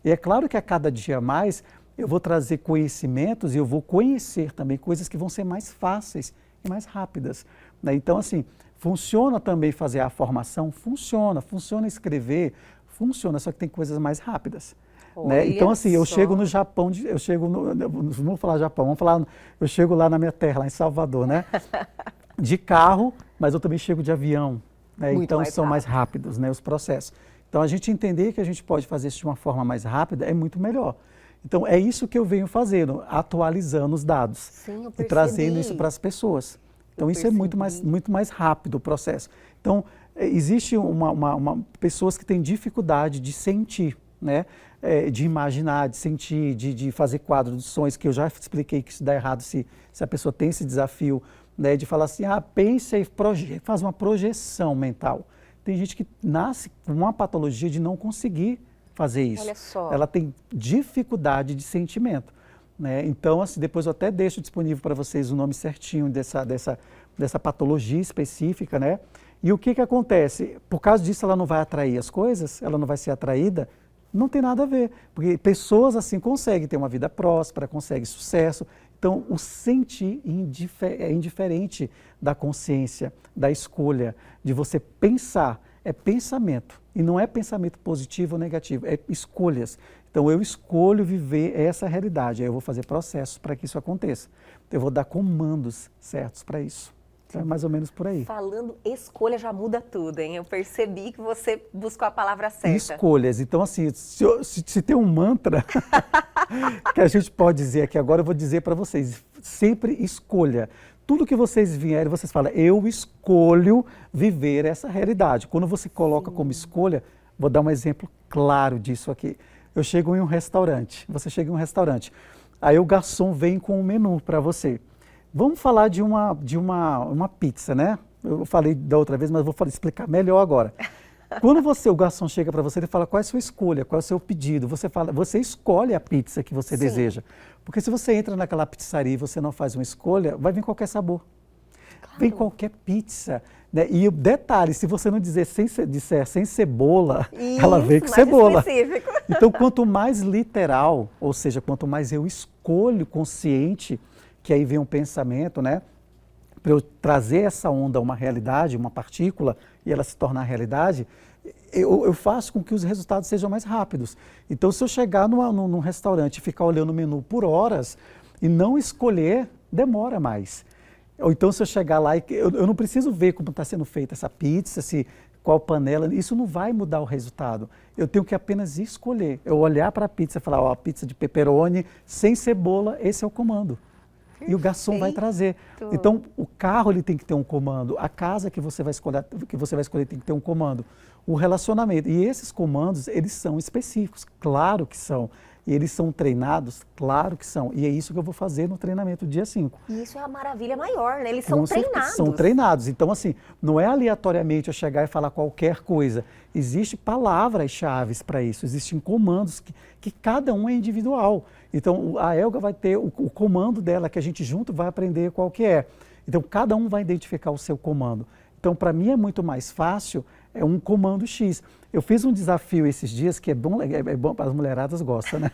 E é claro que a cada dia mais eu vou trazer conhecimentos e eu vou conhecer também coisas que vão ser mais fáceis e mais rápidas, né? Então, assim, funciona também fazer a formação? Funciona escrever? Funciona, só que tem coisas mais rápidas. Né? Então, assim, eu chego no Japão, não vou falar Japão, eu chego lá na minha terra, lá em Salvador, né? De carro, mas eu também chego de avião, né? Então são mais rápidos, né, os processos. Então, a gente entender que a gente pode fazer isso de uma forma mais rápida é muito melhor. Então, é isso que eu venho fazendo, atualizando os dados.
Sim,
e trazendo isso para as pessoas. Então, isso é muito mais rápido o processo. Então, existe pessoas que têm dificuldade de sentir, né? De imaginar, de sentir, de fazer quadro de sonhos, que eu já expliquei que isso dá errado se a pessoa tem esse desafio, né? De falar assim, pensa e faz uma projeção mental. Tem gente que nasce com uma patologia de não conseguir fazer isso.
Olha só.
Ela tem dificuldade de sentimento, né? Então, assim, depois eu até deixo disponível para vocês o nome certinho dessa patologia específica, né? E o que acontece? Por causa disso, ela não vai atrair as coisas, ela não vai ser atraída, não tem nada a ver. Porque pessoas assim conseguem ter uma vida próspera, conseguem sucesso. Então, o sentir é indiferente da consciência, da escolha, de você pensar. É pensamento, e não é pensamento positivo ou negativo, é escolhas. Então, eu escolho viver essa realidade, aí eu vou fazer processos para que isso aconteça. Eu vou dar comandos certos para isso. Então, é mais ou menos por aí.
Falando escolha já muda tudo, hein? Eu percebi que você buscou a palavra certa.
Escolhas. Então, assim, se tem um mantra que a gente pode dizer aqui agora, eu vou dizer para vocês, sempre escolha. Tudo que vocês vierem, vocês falam, eu escolho viver essa realidade. Quando você coloca como escolha, vou dar um exemplo claro disso aqui. Eu chego em um restaurante, você chega em um restaurante, aí o garçom vem com um menu para você. Vamos falar de uma pizza, né? Eu falei da outra vez, mas vou explicar melhor agora. Quando o garçom chega para você, ele fala qual é a sua escolha, qual é o seu pedido. Você escolhe a pizza que você deseja. Porque se você entra naquela pizzaria e você não faz uma escolha, vai vir qualquer sabor. Claro. Vem qualquer pizza. Né? E o detalhe, se você não disser sem cebola, ela vem com cebola. Específico. Então, quanto mais literal, ou seja, quanto mais eu escolho consciente, que aí vem um pensamento, né? Para eu trazer essa onda a uma realidade, uma partícula, e ela se tornar realidade, eu faço com que os resultados sejam mais rápidos. Então, se eu chegar num restaurante e ficar olhando o menu por horas e não escolher, demora mais. Ou então, se eu chegar lá, eu não preciso ver como está sendo feita essa pizza, qual panela, isso não vai mudar o resultado. Eu tenho que apenas escolher. Eu olhar para a pizza e falar, pizza de pepperoni, sem cebola, esse é o comando. e o garçom vai trazer. Então, o carro ele tem que ter um comando, a casa que você vai escolher tem que ter um comando, o relacionamento. E esses comandos, eles são específicos, claro que são. E eles são treinados? Claro que são. E é isso que eu vou fazer no treinamento dia 5.
E isso é a maravilha maior, né? Eles são treinados.
São treinados. Então, assim, não é aleatoriamente eu chegar e falar qualquer coisa. Existem palavras-chave para isso, existem comandos que cada um é individual. Então, a Elga vai ter o comando dela, que a gente junto vai aprender qual que é. Então, cada um vai identificar o seu comando. Então, para mim é muito mais fácil, é um comando X. Eu fiz um desafio esses dias que é bom as mulheradas gostam, né?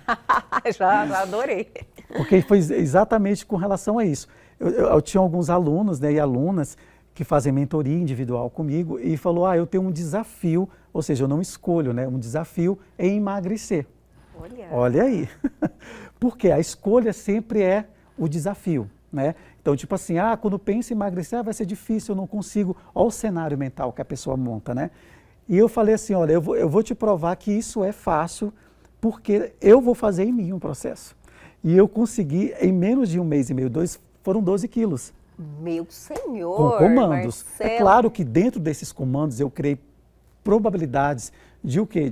já adorei.
Porque foi exatamente com relação a isso. Eu tinha alguns alunos, né, e alunas que fazem mentoria individual comigo e falou, eu tenho um desafio, ou seja, eu não escolho, né, um desafio em emagrecer. Olha aí. Porque a escolha sempre é o desafio, né? Então, tipo assim, quando penso em emagrecer, vai ser difícil, eu não consigo. Olha o cenário mental que a pessoa monta, né? E eu falei assim, olha, eu vou te provar que isso é fácil, porque eu vou fazer em mim um processo. E eu consegui, em menos de 1 mês e meio, foram 12 quilos.
Meu senhor,
com comandos.
Marcelo.
É claro que dentro desses comandos eu criei probabilidades de o quê?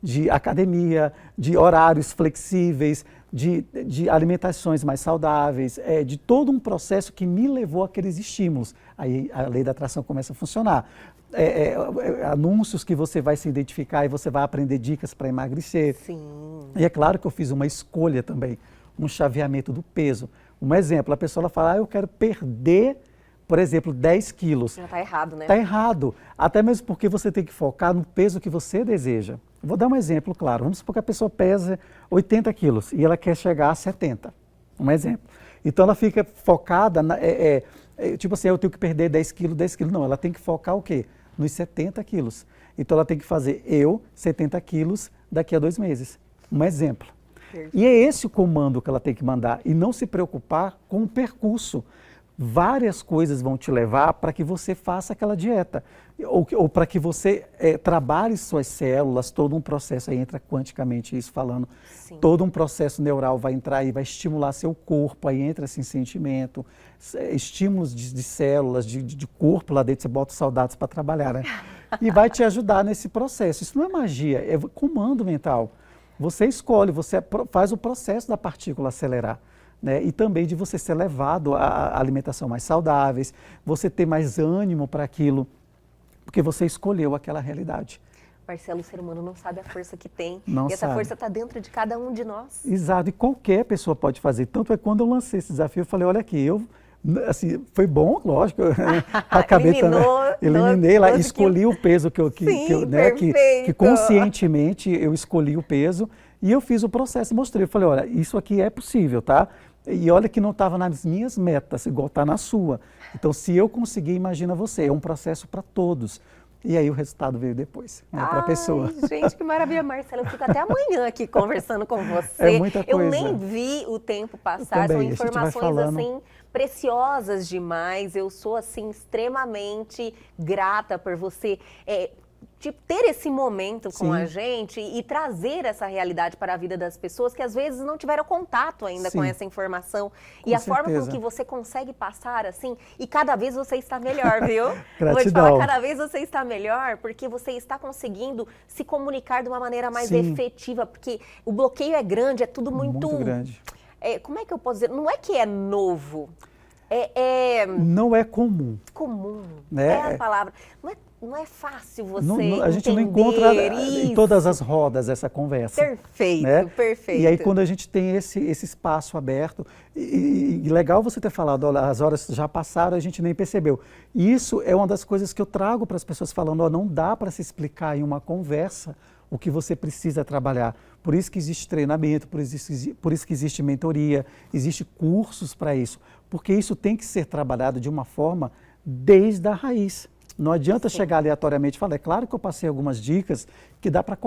De academia, de horários flexíveis, de alimentações mais saudáveis, de todo um processo que me levou àqueles estímulos. Aí a lei da atração começa a funcionar. Anúncios que você vai se identificar e você vai aprender dicas para emagrecer.
Sim.
E é claro que eu fiz uma escolha também, um chaveamento do peso. Um exemplo, a pessoa fala, eu quero perder, por exemplo, 10 quilos.
Já está errado, né?
Está errado, até mesmo porque você tem que focar no peso que você deseja. Vou dar um exemplo, claro. Vamos supor que a pessoa pesa 80 quilos e ela quer chegar a 70. Um exemplo. Então ela fica focada, tipo assim, eu tenho que perder 10 quilos. Não, ela tem que focar o quê? Nos 70 quilos. Então ela tem que fazer 70 quilos daqui a 2 meses. Um exemplo.
Perfeito.
E é esse o comando que ela tem que mandar e não se preocupar com o percurso. Várias coisas vão te levar para que você faça aquela dieta ou para que você trabalhe suas células, todo um processo, aí entra quanticamente isso falando,
Sim.
Todo um processo neural vai entrar e vai estimular seu corpo, aí entra esse sentimento, estímulos de células, de corpo lá dentro, você bota os soldados para trabalhar, né? E vai te ajudar nesse processo. Isso não é magia, é comando mental. Você escolhe, você faz o processo da partícula acelerar. Né? E também de você ser levado a alimentação mais saudáveis, você ter mais ânimo para aquilo, porque você escolheu aquela realidade.
Marcelo, o ser humano não sabe a força que tem.
Não
e essa
sabe.
força está dentro de cada um de nós.
Exato, e qualquer pessoa pode fazer. Tanto é que quando eu lancei esse desafio, eu falei, olha aqui, assim, foi bom, lógico, acabei eliminei lá, escolhi o peso que conscientemente eu escolhi o peso e eu fiz o processo, mostrei, eu falei, olha, isso aqui é possível, tá? E olha que não estava nas minhas metas, igual está na sua. Então, se eu conseguir, imagina você, é um processo para todos. E aí o resultado veio depois, para a pessoa.
Gente, que maravilha, Marcela. Eu fico até amanhã aqui conversando com você.
É muita coisa.
Eu nem vi o tempo passar, são informações assim preciosas demais. Eu sou assim extremamente grata por você ter esse momento com a gente e trazer essa realidade para a vida das pessoas que às vezes não tiveram contato ainda com essa informação. E a forma com que você consegue passar assim, e cada vez você está melhor, viu?
Gratidão.
Vou te falar, cada vez você está melhor porque você está conseguindo se comunicar de uma maneira mais efetiva, porque o bloqueio é grande, é tudo muito
grande.
Como é que eu posso dizer? Não é que é novo.
Não é comum.
Comum.
Né?
É a palavra. Não é fácil você
a gente não encontra em todas as rodas essa conversa.
Perfeito,
né?
perfeito.
E aí quando a gente tem esse espaço aberto, e legal você ter falado, olha, as horas já passaram, a gente nem percebeu. Isso é uma das coisas que eu trago para as pessoas falando, não dá para se explicar em uma conversa o que você precisa trabalhar. Por isso que existe treinamento, por isso que existe mentoria, existe cursos para isso. Porque isso tem que ser trabalhado de uma forma desde a raiz. Não adianta chegar aleatoriamente e falar, é claro que eu passei algumas dicas que dá para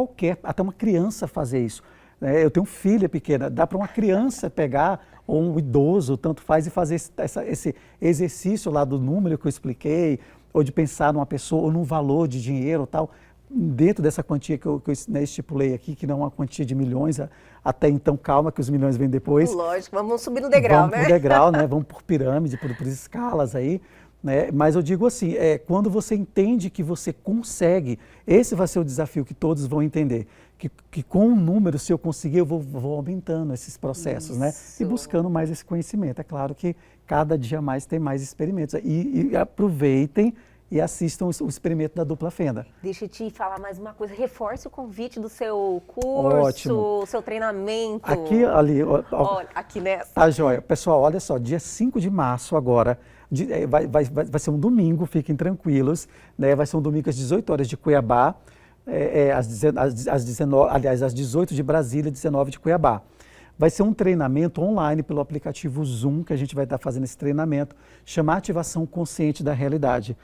até uma criança fazer isso. Eu tenho filha pequena, dá para uma criança pegar, ou um idoso, tanto faz, e fazer esse exercício lá do número que eu expliquei, ou de pensar numa pessoa, ou num valor de dinheiro e tal. dentro dessa quantia que eu né, estipulei aqui, que não é uma quantia de milhões, até então calma que os milhões vêm depois.
Lógico, vamos subir no degrau,
vamos por degrau, né? Vamos por pirâmide, por escalas aí. Né? Mas eu digo assim, quando você entende que você consegue, esse vai ser o desafio que todos vão entender. Que com o número, se eu conseguir, eu vou aumentando esses processos, né? E buscando mais esse conhecimento. É claro que cada dia mais tem mais experimentos. E aproveitem e assistam o experimento da dupla fenda.
Deixa eu te falar mais uma coisa, reforce o convite do seu curso, seu treinamento.
Aqui, ali.
Olha, aqui nessa.
Tá, joia. Pessoal, olha só, dia 5 de março agora, vai ser um domingo, fiquem tranquilos, né? Vai ser um domingo às 18 horas de Cuiabá, às 18 de Brasília, 19 de Cuiabá. Vai ser um treinamento online pelo aplicativo Zoom, que a gente vai estar fazendo esse treinamento, chama Ativação Consciente da Realidade.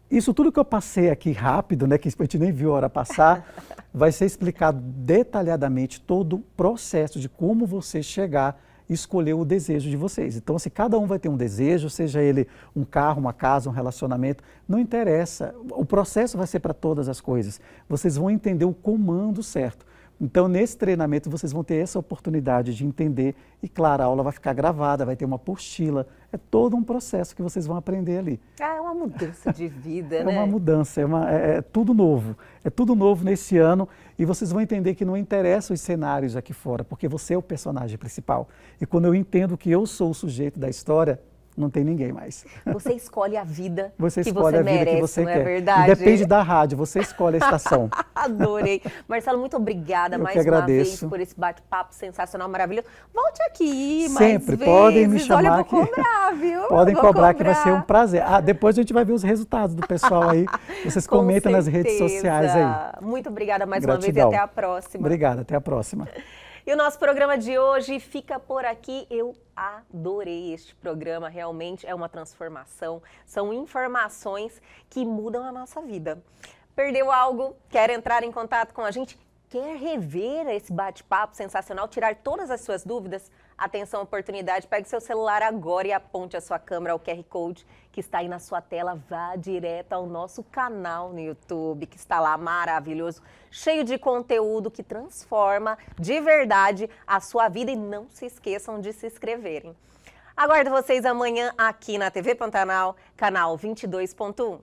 Isso tudo que eu passei aqui rápido, né, que a gente nem viu a hora passar, vai ser explicado detalhadamente todo o processo de como você chegar e escolher o desejo de vocês. Então, se cada um vai ter um desejo, seja ele um carro, uma casa, um relacionamento, não interessa. O processo vai ser para todas as coisas. Vocês vão entender o comando certo. Então, nesse treinamento, vocês vão ter essa oportunidade de entender e, claro, a aula vai ficar gravada, vai ter uma apostila. É todo um processo que vocês vão aprender ali.
É uma mudança de vida, né?
É uma mudança, é tudo novo. É tudo novo nesse ano e vocês vão entender que não interessa os cenários aqui fora, porque você é o personagem principal. E quando eu entendo que eu sou o sujeito da história, não tem ninguém mais.
Você escolhe a vida
você
que
escolhe
você
a vida
merece,
que você
não
quer.
é verdade?
E depende da rádio, você escolhe a estação.
Adorei. Marcelo, muito obrigada mais uma vez por esse bate-papo sensacional, maravilhoso. Volte aqui mais
Sempre,
vezes.
podem me chamar.
Olha, eu vou cobrar, viu?
Podem cobrar que vai ser um prazer. Depois a gente vai ver os resultados do pessoal aí. Vocês comentam nas redes sociais aí.
Muito obrigada mais uma vez e até a próxima.
Obrigado, até a próxima.
E o nosso programa de hoje fica por aqui. Eu adorei este programa, realmente é uma transformação. São informações que mudam a nossa vida. Perdeu algo? Quer entrar em contato com a gente? Quer rever esse bate-papo sensacional? Tirar todas as suas dúvidas? Atenção, oportunidade, pegue seu celular agora e aponte a sua câmera ao QR Code que está aí na sua tela. Vá direto ao nosso canal no YouTube, que está lá maravilhoso, cheio de conteúdo que transforma de verdade a sua vida. E não se esqueçam de se inscreverem. Aguardo vocês amanhã aqui na TV Pantanal, canal 22.1.